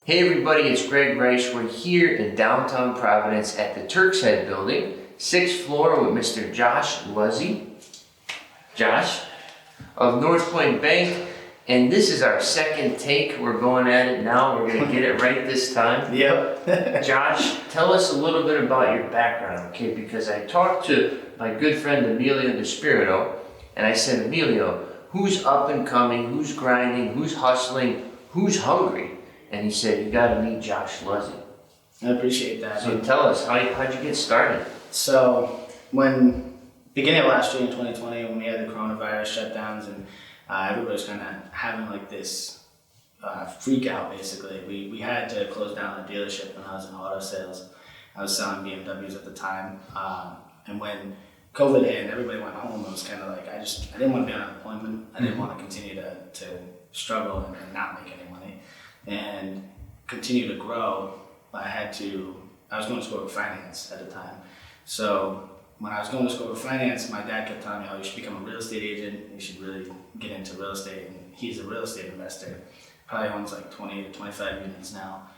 Hey everybody, it's Greg Rice. We're here in downtown Providence at the Turk's Head building, 6th floor with Mr. Josh Luzzi. Josh of Northpointe Bank. And this is our second take. We're going at it now. We're going to get it right this time. Yep. Josh, tell us a little bit about your background, okay? Because I talked to my good friend Emilio Despirito, and I said, Emilio, who's up and coming, who's grinding, who's hustling, who's hungry? And he said, you got to meet Josh Luzzi. I appreciate that. So tell us, how'd you get started? So beginning of last year in 2020, when we had the coronavirus shutdowns and everybody was kind of having like this freak out basically. We had to close down the dealership when I was in auto sales. I was selling BMWs at the time. And when COVID hit and everybody went home, it was kind of like, I didn't want to be on unemployment. I didn't want to continue to struggle and not make any money and continue to grow. I was going to school for finance at the time. So when I was going to school for finance, my dad kept telling me, oh, you should become a real estate agent. You should really get into real estate. And he's a real estate investor. Probably owns like 20 to 25 units now.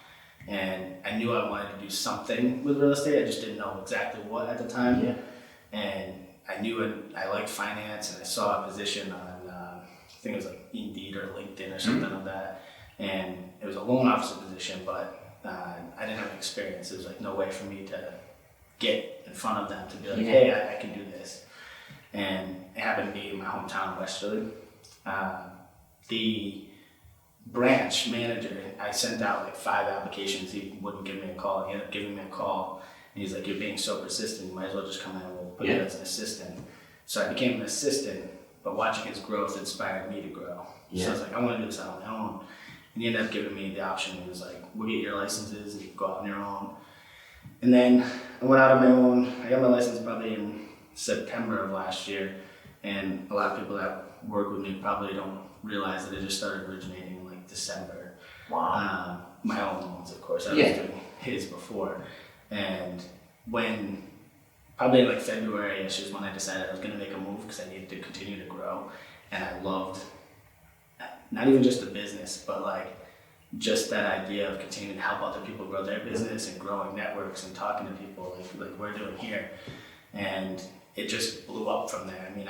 And I knew I wanted to do something with real estate. I just didn't know exactly what at the time. Yeah. And I knew I liked finance, and I saw a position on, I think it was like Indeed or LinkedIn or something like that. And it was a loan officer position, but I didn't have any experience. There was like no way for me to get in front of them to be like, hey, I can do this. And it happened to be in my hometown, Westerly. The branch manager, I sent out like 5 applications. He wouldn't give me a call. He ended up giving me a call. And he's like, you're being so persistent, you might as well just come in and we'll put you as an assistant. So I became an assistant, but watching his growth inspired me to grow. Yeah. So I was like, I want to do this on my own. And he ended up giving me the option. He was like, we'll get your licenses and you can go out on your own. And then I went out on my own. I got my license probably in September of last year. And a lot of people that work with me probably don't realize that it just started originating in like December. Wow. My own loans, of course. I was doing his before. And when, probably in like February, it's just when I decided I was going to make a move because I needed to continue to grow. And I loved not even just the business, but like just that idea of continuing to help other people grow their business and growing networks and talking to people like we're doing here. And it just blew up from there. I mean,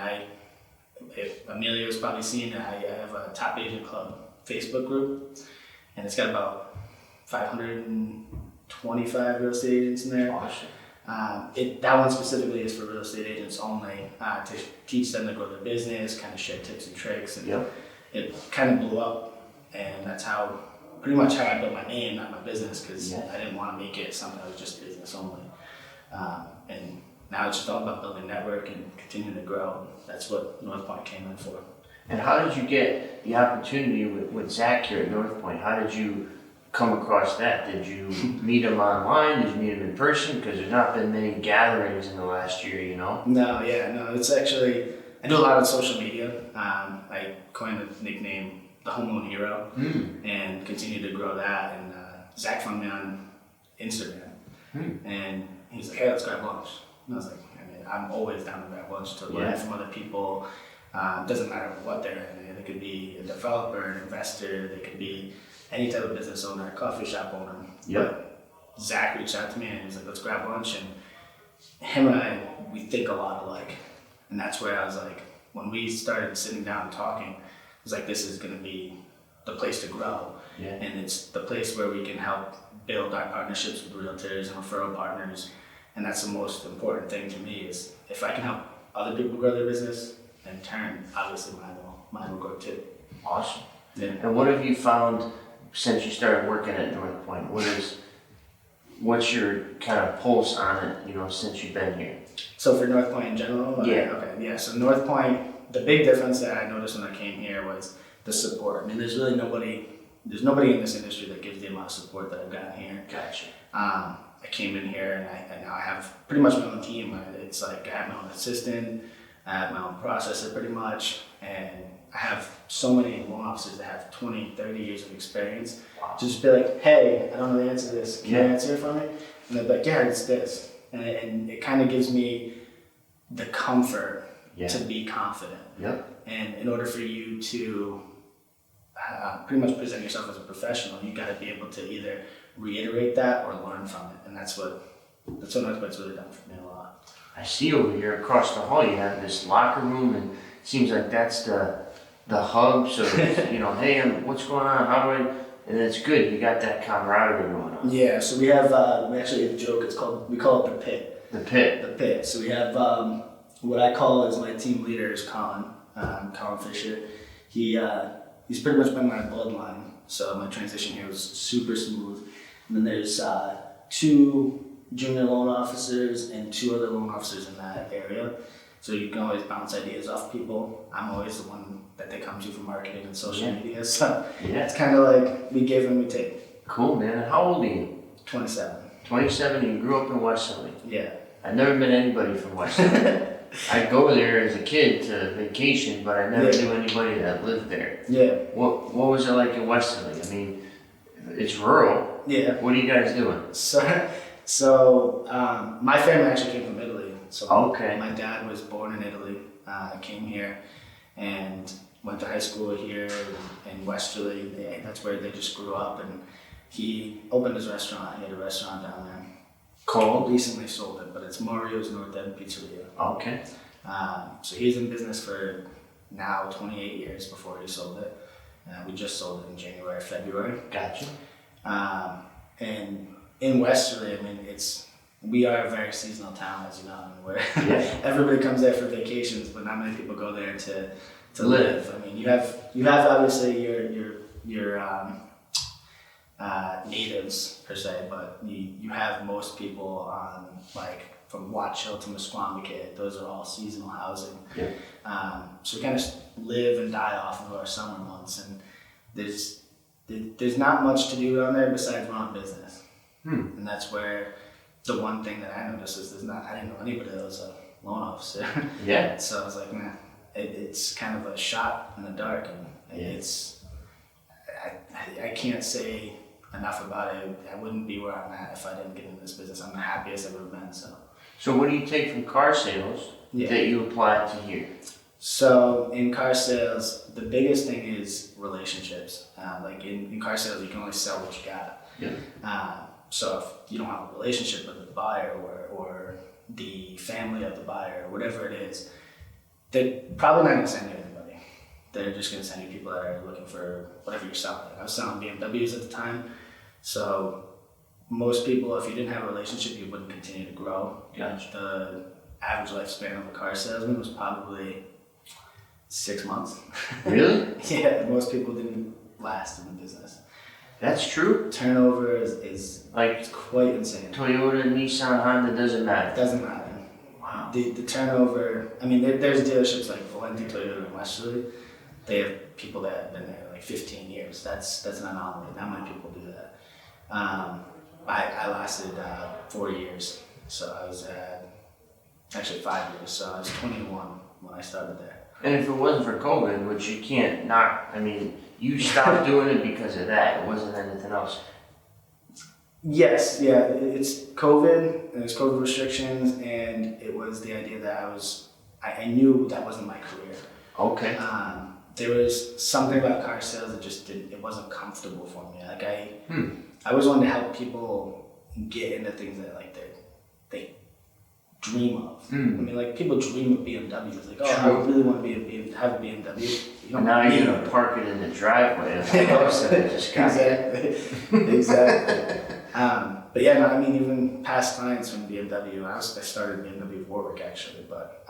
if Emilio's probably seen it, I have a Top Agent Club Facebook group, and it's got about 525 real estate agents in there. Awesome. That one specifically is for real estate agents only, to teach them to grow their business, kind of share tips and tricks. And it kind of blew up, and that's pretty much how I built my name, not my business, because I didn't want to make it something that was just business only. And now it's just all about building network and continuing to grow. That's what Northpointe came in for. And how did you get the opportunity with Zach here at Northpointe? How did you come across that? Did you meet him online? Did you meet him in person? Because there's not been many gatherings in the last year, you know? No, it's actually, I do a lot on social media. I coined the nickname the Home Loan Hero and continue to grow that. And Zach found me on Instagram and he's like, hey, let's grab lunch. And I was like, I'm always down to grab lunch to learn from other people. Doesn't matter what they're in. They could be a developer, an investor, they could be any type of business owner, a coffee shop owner. But Zach reached out to me and he was like, let's grab lunch. And him and I, we think a lot alike. And that's where I was like, when we started sitting down and talking, it was like, this is going to be the place to grow. And it's the place where we can help build our partnerships with realtors and referral partners. And that's the most important thing to me is if I can help other people grow their business, in turn, obviously mine will grow too. Awesome. Yeah. And what have you found since you started working at Northpointe? What's your kind of pulse on it, since you've been here? So for Northpointe in general? So Northpointe, the big difference that I noticed when I came here was the support. I mean, there's nobody in this industry that gives the amount of support that I've gotten here. Gotcha. I came in here and now I have pretty much my own team. It's like I have my own assistant, I have my own processor pretty much, and I have so many loan officers that have 20, 30 years of experience. Wow. To just be like, hey, I don't know the answer to this. Can you answer it for me? And they're like, yeah, it's this. And it kind of gives me the comfort to be confident. Yep. And in order for you to pretty much present yourself as a professional, you got to be able to either reiterate that or learn from it, and that's what Northpointe's really done for me a lot. I see over here across the hall you have this locker room, and it seems like that's the hub. So you know, hey, what's going on? How do I? And it's good. You got that camaraderie going on. Yeah. So we have we actually have a joke. We call it the pit. The pit. The pit. So we have what I call as my team leader is Colin Fisher. He's pretty much been my bloodline. So my transition here was super smooth. And then there's 2 junior loan officers and 2 other loan officers in that area. So you can always bounce ideas off people. I'm always the one that they come to for marketing and social media. So it's kind of like we give and we take. Cool, man. And how old are you? 27. 27, and you grew up in Westerly. Yeah. I've never met anybody from Westerly. I'd go there as a kid to vacation, but I never knew anybody that lived there. Yeah. What was it like in Westerly? I mean, it's rural. Yeah. What are you guys doing? So my family actually came from Italy. So okay. My dad was born in Italy, came here, and went to high school here in Westerly. That's where they just grew up, and he opened his restaurant. He had a restaurant down there. Called? Recently sold it, but it's Mario's North End Pizzeria. Okay. So he's in business for now 28 years before he sold it. We just sold it in January, February. Gotcha. And in Westerly, I mean, we are a very seasonal town, as you know, where everybody comes there for vacations, but not many people go there to live. I mean, you have obviously your natives per se, but you have most people on like from Watch Hill to Musqueamicut. Those are all seasonal housing. Yeah. So we kind of live and die off of our summer months, and there's not much to do down there besides run business. And that's where the one thing that I noticed is I didn't know anybody that was a loan officer. Yeah. So I was like, man, it's kind of a shot in the dark, and I can't say enough about it. I wouldn't be where I'm at if I didn't get into this business. I'm the happiest I've ever been. So what do you take from car sales that you apply to here? So in car sales, the biggest thing is relationships. Like in car sales, you can only sell what you got. Yeah. So if you don't have a relationship with the buyer or the family of the buyer, or whatever it is, they're probably not going to send you anybody. They're just going to send you people that are looking for whatever you're selling. I was selling BMWs at the time, so most people, if you didn't have a relationship, you wouldn't continue to grow. Gotcha. The average lifespan of a car salesman was probably 6 months. Really? Yeah, most people didn't last in the business. That's true. Turnover is like quite insane. Toyota, Nissan, Honda, doesn't matter. It doesn't matter. Wow. The turnover, I mean, there's dealerships like Valenti, Toyota, and Westerly. They have people that have been there like 15 years. That's an anomaly. Not many people do that. I lasted 4 years. So I was actually 5 years. So I was 21 when I started there. And if it wasn't for COVID, which you can't not, I mean, you stopped doing it because of that. It wasn't anything else. Yes, yeah, it's COVID, and it's COVID restrictions, and it was the idea that I knew that wasn't my career. Okay. There was something about car sales that just it wasn't comfortable for me. Like I always wanted to help people get into things that like they dream of. I mean, like people dream of BMWs. Like, oh, True. I really want to have a BMW. You And now you're gonna park it in the driveway of the house that I just got. Exactly. But yeah, no, I mean, even past clients from BMW, I started BMW Warwick actually, but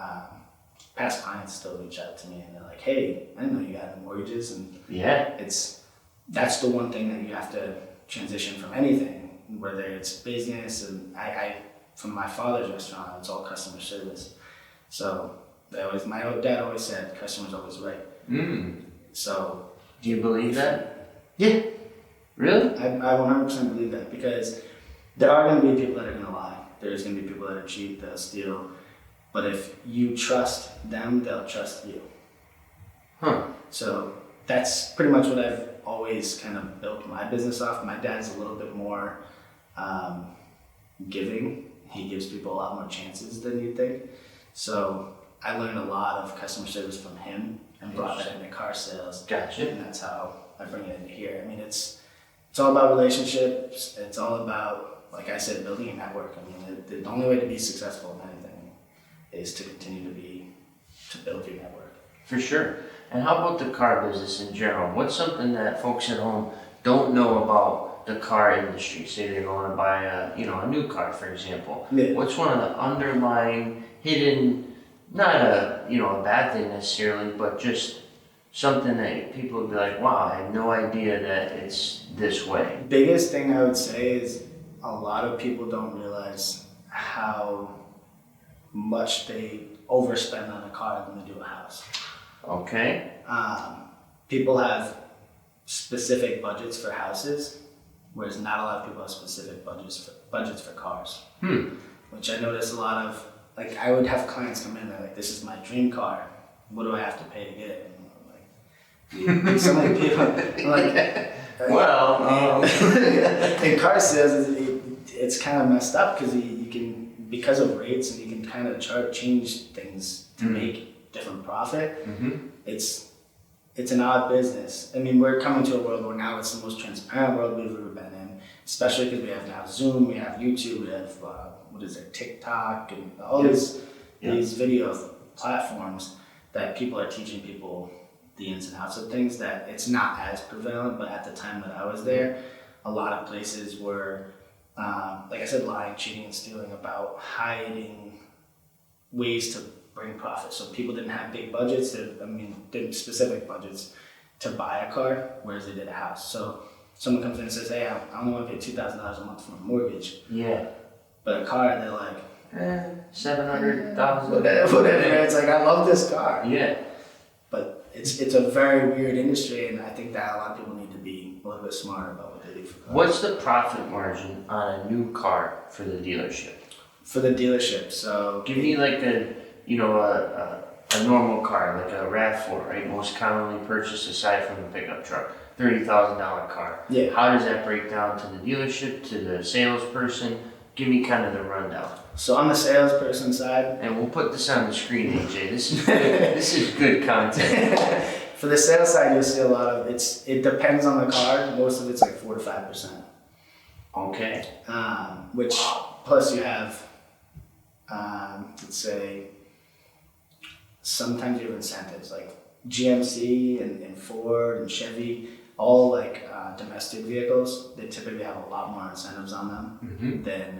past clients still reach out to me and they're like, hey, I didn't know you got mortgages, and Yeah. that's the one thing that you have to transition from anything, whether it's business, and I from my father's restaurant, it's all customer service. So my dad always said, customer's always right. So. Do you believe that? Yeah. Really? I 100% believe that, because there are going to be people that are going to lie. There's going to be people that are cheap, they'll steal. But if you trust them, they'll trust you. Huh. So that's pretty much what I've always kind of built my business off. My dad's a little bit more giving. He gives people a lot more chances than you'd think. So I learned a lot of customer service from him and brought that into car sales. Gotcha. And that's how I bring it into here. I mean, it's all about relationships. It's all about, like I said, building a network. I mean, the only way to be successful in anything is to continue to build your network. For sure. And how about the car business in general? What's something that folks at home don't know about the car industry? Say they're going to buy a new car, for example. Yeah. What's one of the underlying hidden, not a bad thing necessarily, but just something that people would be like, wow, I had no idea that it's this way. Biggest thing I would say is a lot of people don't realize how much they overspend on a car than they do a house. Okay. People have specific budgets for houses, whereas not a lot of people have specific budgets for cars. Which I notice a lot of, like, I would have clients come in and they're like, this is my dream car. What do I have to pay to get it? And I'm like, so many people, I'm like, Well, in car sales, it's kind of messed up because you can, because of rates, and you can kind of change things to make different profit. It's an odd business. I mean, we're coming to a world where now it's the most transparent world we've ever been in, especially because we have now Zoom, we have YouTube, we have TikTok, and all these video platforms that people are teaching people the ins and outs of things. That it's not as prevalent, but at the time that I was there, a lot of places were, like I said, lying, cheating, and stealing about hiding ways to bring profit. So people didn't have big budgets, didn't specific budgets to buy a car, whereas they did a house. So someone comes in and says, hey, I only want to pay $2,000 a month for a mortgage. yeah. But a car, they're like, 700,000. whatever. It's like, I love this car. Yeah. But it's a very weird industry, and I think that a lot of people need to be a little bit smarter about what they do for cars. What's the profit margin on a new car for the dealership? For the dealership, so Give me like a normal car, like a RAV4, right? Most commonly purchased aside from the pickup truck, $30,000 car. Yeah. How does that break down to the dealership, to the salesperson? Give me kind of the rundown. So on the salesperson side, And we'll put this on the screen, AJ. This is good. This is good content. for the sales side, you'll see a lot of it depends on the car. Most of it's like 4 to 5%. Okay. Which plus you have, let's say, sometimes you have incentives like GMC and Ford and Chevy, all like domestic vehicles. They typically have a lot more incentives on them than,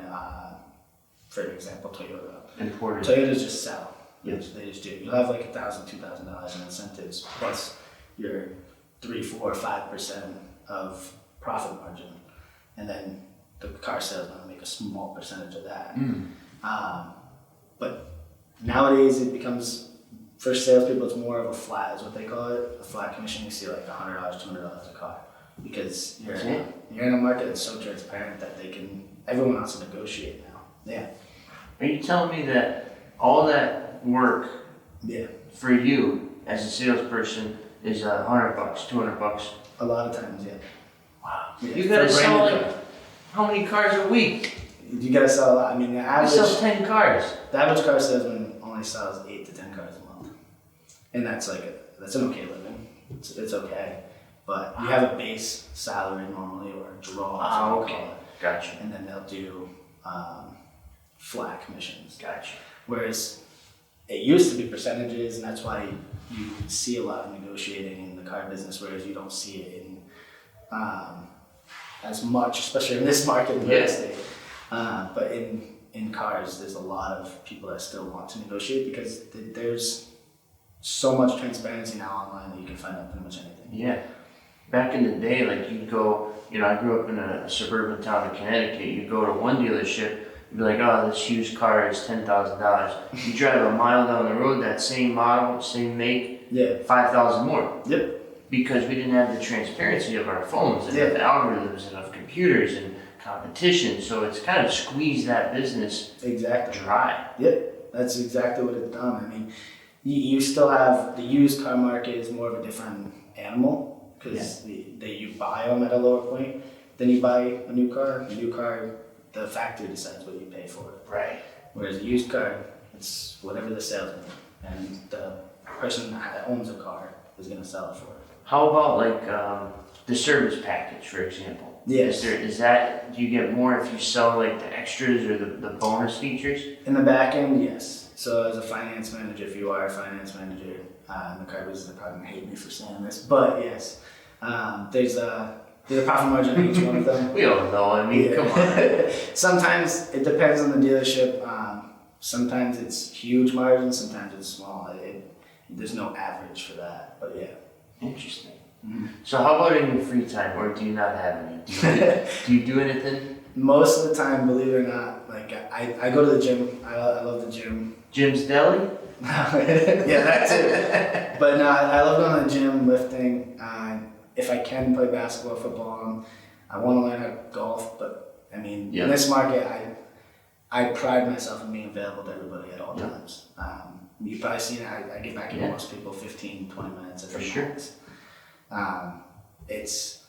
for example, Toyota. Important. Toyotas just sell. Yep. They just do. You'll have like $1,000, $2,000 in incentives plus your 3, 4, 5% of profit margin, and then the car salesman will make a small percentage of that. But nowadays it becomes, for salespeople, it's more of a flat, is what they call it, a flat commission. You see like $100, $200 a car, because you're in a market that's so transparent that everyone wants to negotiate now. Yeah. Are you telling me that all that work for you as a salesperson is $100, $200? A lot of times, yeah. Wow. Yeah, You gotta for a sell brand new like, car. how many cars a week? You gotta sell a lot. I mean, You sell 10 cars. the average car salesman only sells 8 to 10 cars a month, and that's an okay living. It's okay, but you have a base salary normally, or a draw. Okay. Gotcha. And then they'll do flat commissions. Gotcha. Whereas it used to be percentages, and that's why you see a lot of negotiating in the car business, whereas you don't see it in as much, especially in this market in real estate. But in cars, there's a lot of people that still want to negotiate because there's so much transparency now online that you can find out pretty much anything. Yeah. Back in the day, like you'd go, I grew up in a suburban town in Connecticut. You'd go to one dealership, you'd be like, oh, this used car is $10,000. You drive a mile down the road, that same model, same make, $5,000 more. Yep. Because we didn't have the transparency of our phones and of algorithms and of computers and competition. So it's kind of squeezed that business dry. Yep. That's exactly what it's done. I mean, you still have the used car market is more of a different animal because you buy them at a lower point than you buy a new car. A new car, the factory decides what you pay for it. Right. Whereas a used car, it's whatever the salesman and the person that owns a car is gonna sell it for. How about like the service package, for example? Yes. Do you get more if you sell like the extras or the bonus features? In the back end, yes. So as a finance manager, if you are a finance manager in the car business, they probably hate me for saying this, but yes, there's a profit margin on each one of them. We all know, I mean, come on. Sometimes it depends on the dealership. Sometimes it's huge margin, sometimes it's small. There's no average for that, but yeah. Interesting. Mm-hmm. So how about in your free time, or do you not have any? Do you do anything? Most of the time, believe it or not, like I go to the gym. I love the gym. Jim's Deli? Yeah, that's it. But no, I love going to the gym, lifting. If I can play basketball, football, I want to learn how to golf. But I mean, in this market, I pride myself in being available to everybody at all times. You've probably seen it. I get back to most people 15, 20 minutes every month. It's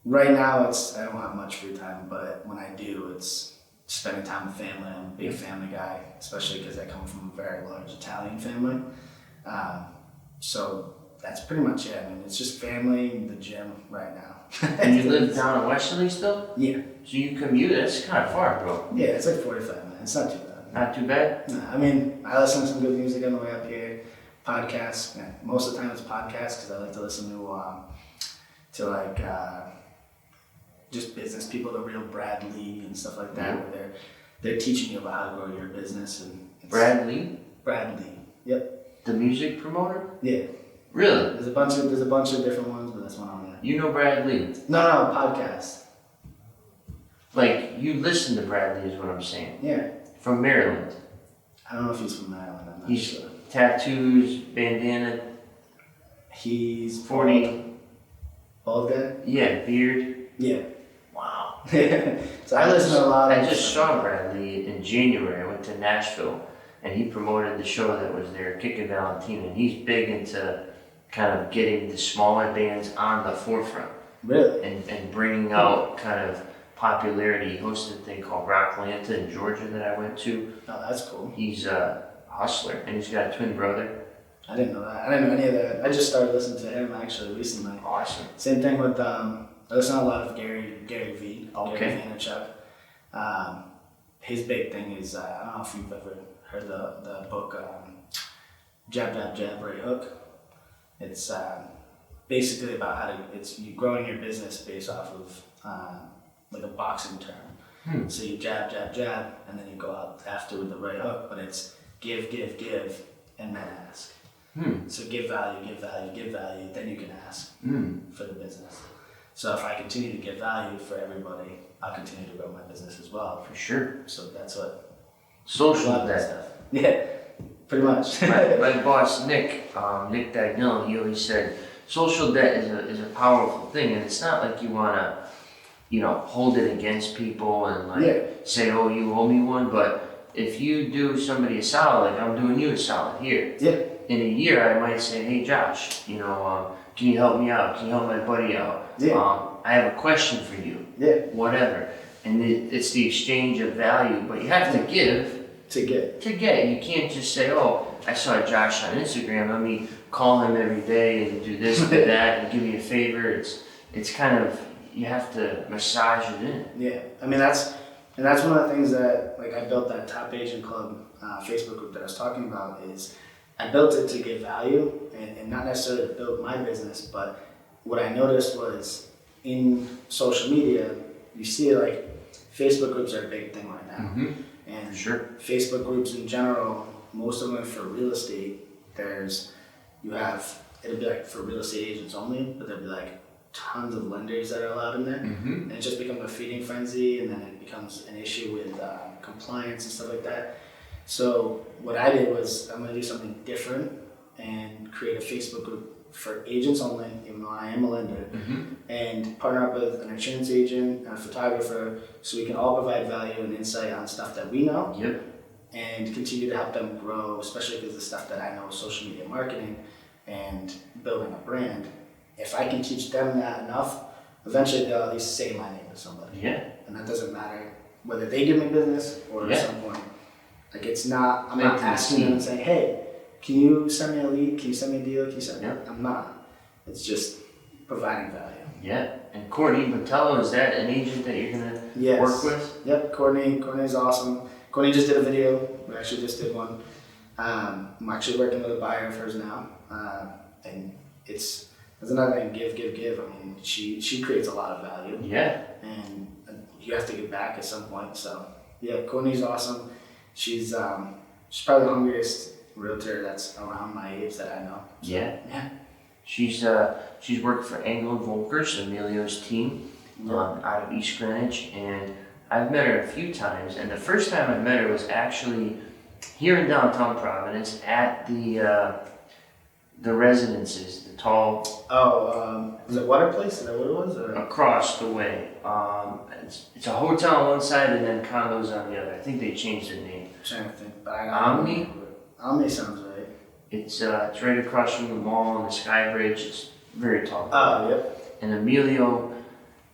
right now. I don't have much free time, but when I do, it's spending time with family. I'm a big family guy, especially because I come from a very large Italian family. So that's pretty much it. I mean, it's just family and the gym right now. And you live down in Westerly still? Yeah. So you commute? That's kind of far, bro. Yeah, it's like 45 minutes. It's not too bad. Not too bad? No, I mean, I listen to some good music on the way up here. Podcasts. Yeah, most of the time it's podcasts because I like to listen to like just business people, the real Brad Lee and stuff like that, where they're teaching you about how to grow your business. And Brad Lee? Brad Lee. Yep. The music promoter? Yeah. Really? There's a bunch of different ones, but that's one on there. You know Brad Lee? No, podcast. Like, you listen to Brad Lee is what I'm saying. Yeah. From Maryland. I don't know if he's from Maryland. I'm not He's sure. tattoos, bandana. He's 40. Bald guy? Yeah, beard. Yeah. Wow. So I listen to a lot of. I just saw Brad Lee in January. I went to Nashville and he promoted the show that was there, Kickin' Valentina. And he's big into kind of getting the smaller bands on the forefront. Really? And bringing out kind of popularity. He hosted a thing called Rocklanta in Georgia that I went to. Oh, that's cool. He's a hustler and he's got a twin brother. I didn't know that. I didn't know any of that. I just started listening to him actually recently. Awesome. Same thing with I listen to a lot of Gary V. Okay. Gary Vaynerchuk. His big thing is I don't know if you've ever heard the book Jab Jab Jab Right Hook. It's basically about how you growing your business based off of like a boxing term. So you jab jab jab and then you go out after with the right hook, but it's give and then ask. So give value, then you can ask for the business. So if I continue to give value for everybody, I'll continue to grow my business as well. For sure. So that's what Social debt. stuff. Yeah, pretty much. my boss Nick Dagnone, he always said social debt is a powerful thing, and it's not like you wanna, hold it against people and say, oh, you owe me one, but if you do somebody a solid, like I'm doing you a solid here. Yeah. In a year, I might say, hey Josh, can you help me out? Can you help my buddy out? Yeah. I have a question for you. Yeah. Whatever. And it's the exchange of value, but you have to give To get. You can't just say, oh, I saw Josh on Instagram, let me call him every day and do this and do that and give me a favor. It's kind of, you have to massage it in. Yeah, I mean that's one of the things that I built that Top Agent Club Facebook group that I was talking about is I built it to give value and not necessarily to build my business, but what I noticed was in social media, you see Facebook groups are a big thing right now. Mm-hmm. And Sure. Facebook groups in general, most of them for real estate, it'll be for real estate agents only, but there'll be tons of lenders that are allowed in there. Mm-hmm. And it just becomes a feeding frenzy, and then it becomes an issue with compliance and stuff like that. So what I did was I'm going to do something different and create a Facebook group for agents only, even though I am a lender, and partner up with an insurance agent and a photographer so we can all provide value and insight on stuff that we know. Yep. And continue to help them grow, especially because the stuff that I know is social media marketing and building a brand. If I can teach them that enough, eventually they'll at least say my name to somebody. Yeah. And that doesn't matter whether they give me business or at some point. I'm not asking them and saying, hey, can you send me a lead? Can you send me a deal? Can you send me? Yeah. I'm not. It's just providing value. Yeah. And Courtney Botello, is that an agent that you're gonna Yes. work with? Yep, Courtney's awesome. Courtney just did a video. We actually just did one. I'm actually working with a buyer of hers now, and it's another thing. Give. I mean, she creates a lot of value, Yeah. and you have to give back at some point. So yeah, Courtney's awesome. She's probably the hungriest realtor that's around my age that I know. Yeah. Yeah. She's worked for Engel and Volkers, Emilio's team, out of East Greenwich, and I've met her a few times. And the first time I met her was actually here in downtown Providence at the residences, the tall Was it Water Place? Is that what it was? Or? across the way. It's a hotel on one side and then condos on the other. I think they changed their name. I'm trying to think. But Omni? Omni sounds right. It's right across from the mall and the Sky Bridge. It's very tall. Oh, yep. And Emilio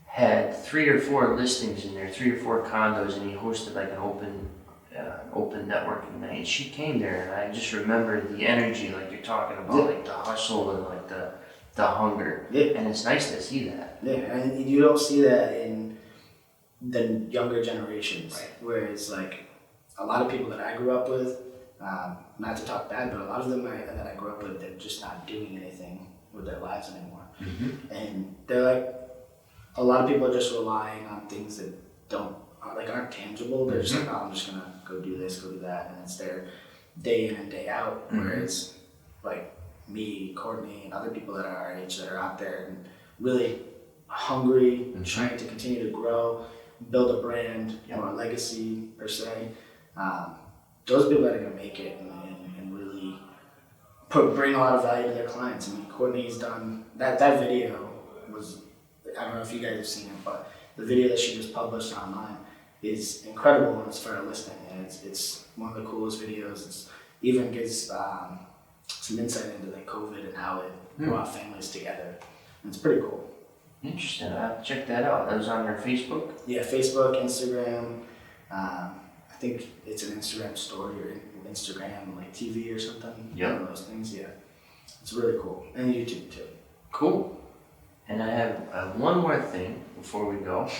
had 3 or 4 listings in there, 3 or 4 condos, and he hosted like an open networking night. And she came there, and I just remembered the energy, like you're talking about, like the hustle and like the hunger. Yeah. And it's nice to see that. Yeah, and you don't see that in the younger generations, Right. Whereas like a lot of people that I grew up with, not to talk bad, but a lot of them that I grew up with, they're just not doing anything with their lives anymore. Mm-hmm. And they're like, a lot of people are just relying on things that aren't tangible. They're just like, oh, I'm just gonna go do this, go do that, and it's their day in and day out. Mhm. Whereas like me, Courtney, and other people that are our age that are out there and really hungry, trying to continue to grow, build a brand or a legacy per se. Those people that are gonna make it and really bring a lot of value to their clients. I mean, Courtney's done that video was, I don't know if you guys have seen it, but the video that she just published online is incredible and it's for a listing. And it's one of the coolest videos. It even gives some insight into like COVID and how it brought families together. And it's pretty cool. Interesting. I'll have to check that out. That was on her Facebook? Yeah, Facebook, Instagram. I think it's an Instagram story or Instagram like TV or something. Yep. One of those things. Yeah, it's really cool, and YouTube too. Cool. And I have one more thing before we go.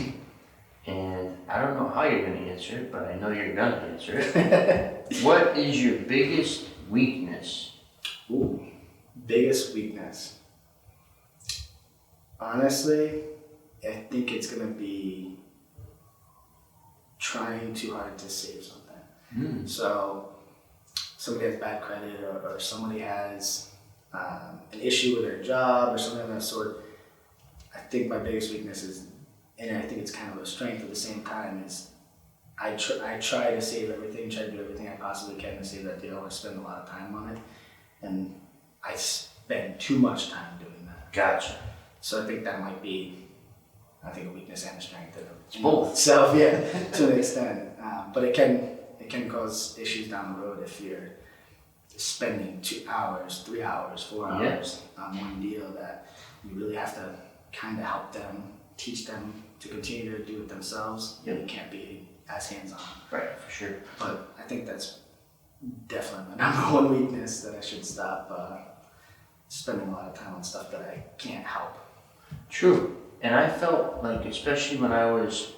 And I don't know how you're going to answer it, but I know you're going to answer it. What is your biggest weakness? Ooh, biggest weakness. Honestly, I think it's gonna be trying too hard to save something. So, somebody has bad credit, or somebody has an issue with their job, or something of that sort. I think my biggest weakness is, and I think it's kind of a strength at the same time, is I try to save everything, try to do everything I possibly can to save that deal. I spend a lot of time on it, and I spend too much time doing that. Gotcha. So I think that might be, a weakness and a strength. It's both. So yeah, to an extent, but it can cause issues down the road if you're spending 2 hours, 3 hours, 4 hours on one deal that you really have to kind of help them, teach them to continue to do it themselves. Yep. You can't be as hands-on. Right, for sure. But I think that's definitely my number one weakness, that I should stop spending a lot of time on stuff that I can't help. True. And I felt like, especially when I was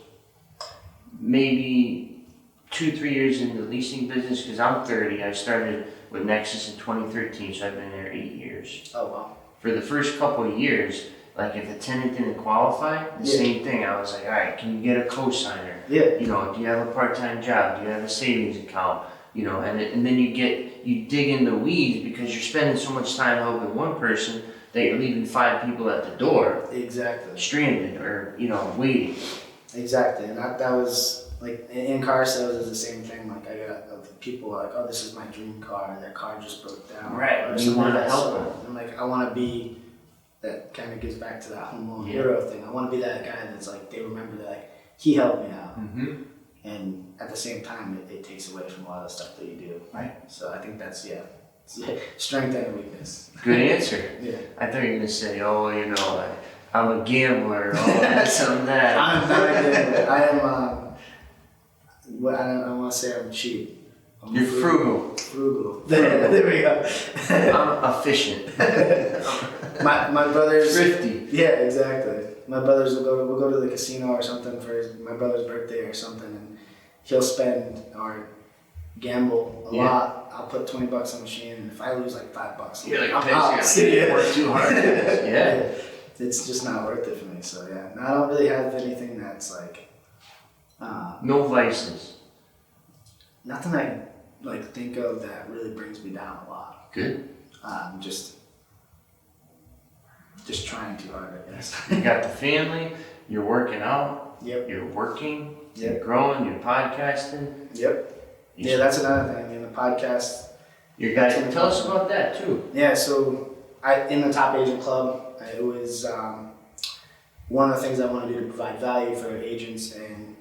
maybe 2-3 years in the leasing business, because I'm 30, I started with Nexus in 2013, so I've been there 8 years. Oh, wow. For the first couple of years, like if a tenant didn't qualify, the same thing. I was like, all right, can you get a cosigner? Yeah. You know, do you have a part-time job? Do you have a savings account? You know, and then you dig in the weeds because you're spending so much time helping one person that you're leaving 5 people at the door. Exactly. Stranded or, waiting. Exactly, and that was like in car sales is the same thing. Like I got people like, oh, this is my dream car. Their car just broke down. Right. Or You something want to like help that. them. And like I want to be, that kind of gets back to that home loan Yeah. hero thing. I want to be that guy that's like, they remember that like he helped me out, Mm-hmm. and at the same time it takes away from a lot of the stuff that you do. Right. So I think that's strength and weakness. Good answer. Yeah. I thought you were gonna say, I'm a gambler, this and that. I'm not a gambler. I am. I don't want to say I'm cheap. You're frugal. Frugal. There we go. I'm efficient. My brothers. Thrifty. Yeah, exactly. My brothers we'll go to the casino or something for my brother's birthday or something, and he'll spend or gamble a lot. I'll put $20 on the machine, and if I lose like $5, You're like, I'm out. you work too hard. Yeah. It's just not worth it for me. So yeah, no, I don't really have anything that's like. No vices. Nothing I like think of that really brings me down a lot. Good. Just trying too hard, I guess. You got the family, you're working out, Yep. you're working, Yep. you're growing, you're podcasting. Yep. Yeah, that's another thing. I mean, the podcast. You guys can tell us about that too. Yeah, so in the Top Agent Club, it was one of the things I want to do to provide value for agents and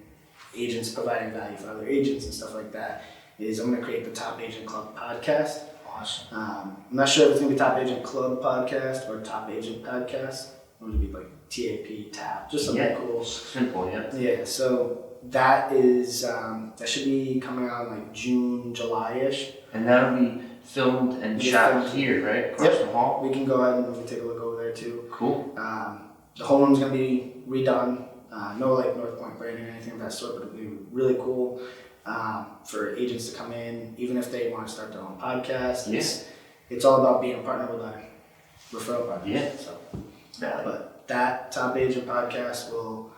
agents providing value for other agents and stuff like that is I'm going to create the Top Agent Club podcast. Awesome. I'm not sure if it's going to be Top Agent Club podcast or Top Agent podcast. It would be like TAP, TAP, just something cool. Simple, yeah. Yeah, so that is, that should be coming out in like June, July-ish. And that'll be filmed and shot here, right? Across the hall? We can go ahead and we can take a look over there too. Cool. The whole room's going to be redone. No like Northpointe branding or anything of that sort, but it'll be really cool for agents to come in, even if they want to start their own podcast. It's all about being a partner with a referral partner. Yeah. So, but that Top Agent podcast will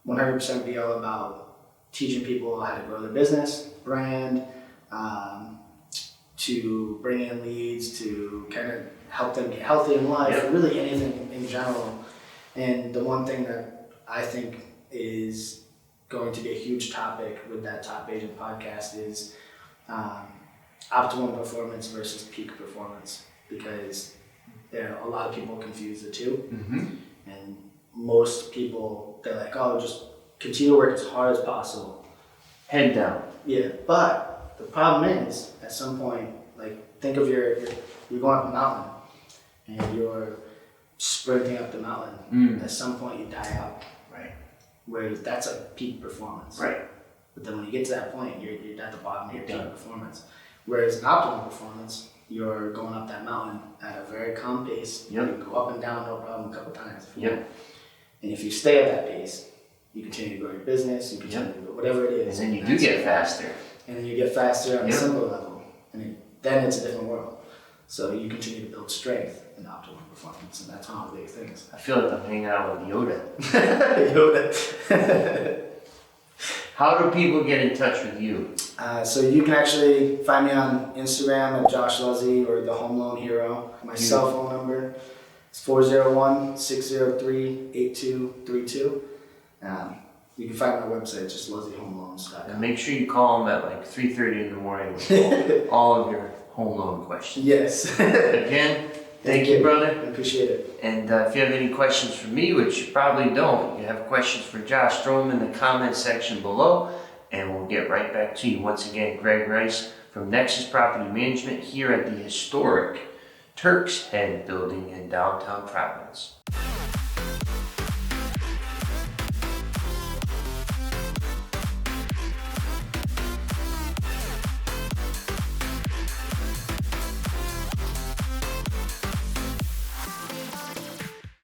100% be all about teaching people how to grow their business, brand, to bring in leads, to kind of help them get healthy in life, really anything in general. And the one thing that I think is going to be a huge topic with that Top Agent podcast is optimal performance versus peak performance, because a lot of people confuse the two. Mm-hmm. And most people, they're like, oh, just continue to work as hard as possible. Head down. Yeah, but the problem is, at some point, like, think of you're going up a mountain and you're sprinting up the mountain. At some point, you die out. Right. Whereas that's a peak performance. Right. But then when you get to that point, you're at the bottom of your You're peak done. performance. Whereas an optimal performance, you're going up that mountain at a very calm pace. Yep. You can go up and down, no problem, a couple times. Yep. And if you stay at that pace, you continue to grow your business, you continue to do whatever it is. And then you do get faster. And then you get faster on a Yep. simple level. And then it's a different world. So you continue to build strength and optimal performance. And that's one of the big things. I feel like I'm hanging out with Yoda. Yoda. How do people get in touch with you? So you can actually find me on Instagram at Josh Luzzi or the Home Loan Hero. My cell phone number is 401-603-8232. You can find my website, just LuzziHomeLoans.com. And make sure you call them at like 3:30 in the morning with all of your home loan questions. Yes. Again, thank you, brother. I appreciate it. And if you have any questions for me, which you probably don't, you have questions for Josh, throw them in the comment section below, and we'll get right back to you. Once again, Greg Rice from Nexus Property Management here at the historic Turk's Head building in downtown Providence.